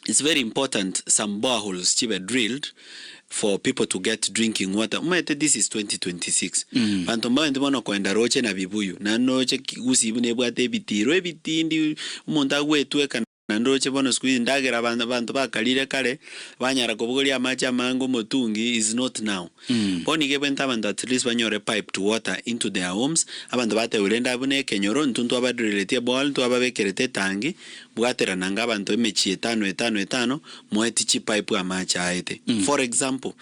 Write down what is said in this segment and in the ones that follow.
it's very important some boreholes chibe drilled for people to get drinking water. This is 2026. Bantu mbandi bono kwenda roche na bibuyu. Na noche usibu nebwate bitiro ebitindi umuntu agwetweka na ndoche bono squeeze ndagera bantu bakalire kale banyara kubugoli amacha mango motungi is not now. Boni gebenta bantu at least banyore pipe to water into their homes. Abantu bate urenda bune kenyoro ntuntu abadreletie ball to ababekerete tangi bwatera nanga abantu emechi etano moetichi pipe amacha aite. For example,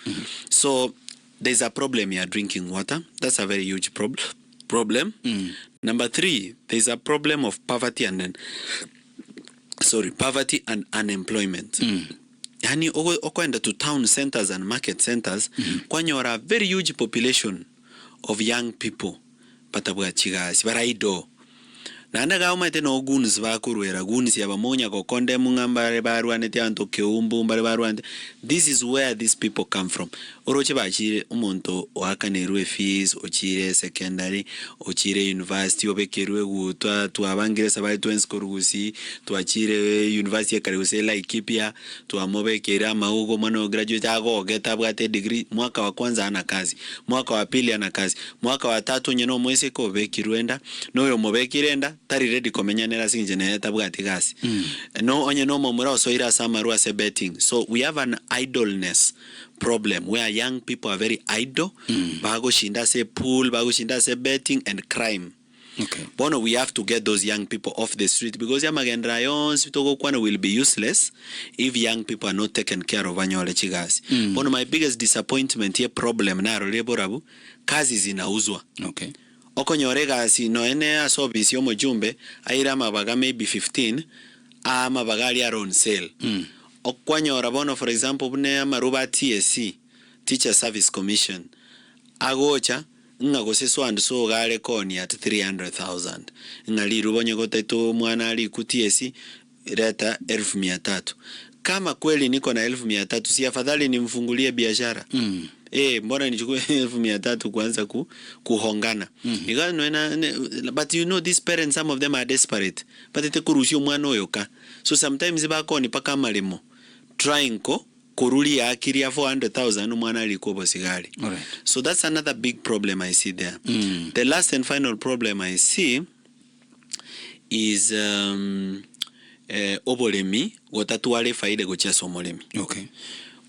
so there's a problem here drinking water. That's a very huge problem. Number 3, there's a problem of poverty and unemployment. Yani okwenda to town centers and market centers kwanyora a very huge population of young people patabwa chigasi baraido nanda gauma teno guns bakurwera guns yabamonya kokonde mungambare barwane tyanto keumbu mbare barwane. This is where these people come from. Oroche bachire umuntu wakanerwe fees ochire secondary ochire university obekerwe gutwa twabangire sabali twens korugusi twachire university karuse like ipia twamobekera maugo mano graduate ago geta bwate degree mwaka wa kwanza ana kazi mwaka wa pili ana kazi mwaka wa tatu nyeno mwese ko bekirwenda noyo mobekirenda tari ready komenyanera sinjene tabwate gasi no onye no momura osoira samaru ase betting. So we have an idleness problem where young people are very idle. Bago shinda se pool, bago shinda se betting and crime. Okay. Bono, we have to get those young people off the street because yamagendra yons bitogo kwana will be useless if young people are not taken care of anyole chigazi. Bono, my biggest disappointment here problem na roleborabu kazi zinauzwa. Okay. Okonyorega si no ene asobisi yomo jumbe aira mabaga maybe 15 ama bagali are on sale. Okwanyora bono for example bune amaruba TSC Teacher Service Commission agocha ngagoseswa so gale koni at 300,000 ngali rubonye goteto mwana ali ku TSC reta 1300. Kama kweli niko na 1300 si afadhali nimfungulie biashara. Mbona nichukue 1300 kuanza kuhongana. But you know these parents, some of them are desperate. But ite kurusio mwana oyoka. So sometimes bako ni paka malemo trying kuruli ya akiria 400,000 mwana alikuwa sigari. So that's another big problem I see there. The last and final problem I see is obolemi watatuwale faida gochia somolemi. Okay.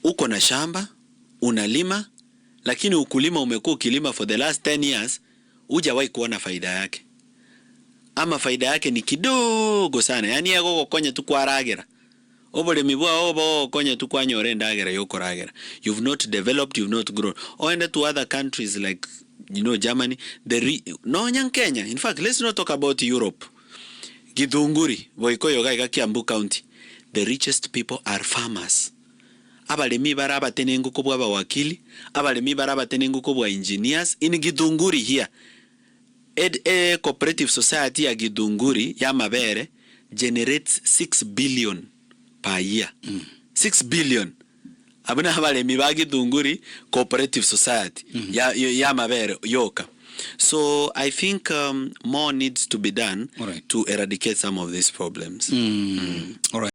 Uko na shamba unalima lakini ukulima umekuwa ukilima for the last 10 years hujawahi kuona faida yake ama faida yake ni kidogo sana. Yani yako konye tu kwa ragera obolemi bwa obo konye tu kwa nyore ndagera yoko ragera. You've not developed, you've not grown. Oenda to other countries like Germany, no nyan Kenya. In fact, let's not talk about Europe. Githunguri boikoyo gaiga Kiambu County, the richest people are farmers. Abalemi baraba tenengo kubwa wakili, abalemi baraba tenengo kubwa engineers in Githunguri here. Cooperative society ya Githunguri ya mabere generates 6 billion per year. 6 billion. Abuna abalemi ba Githunguri cooperative society ya mabere yoka. So I think more needs to be done to eradicate some of these problems. All right.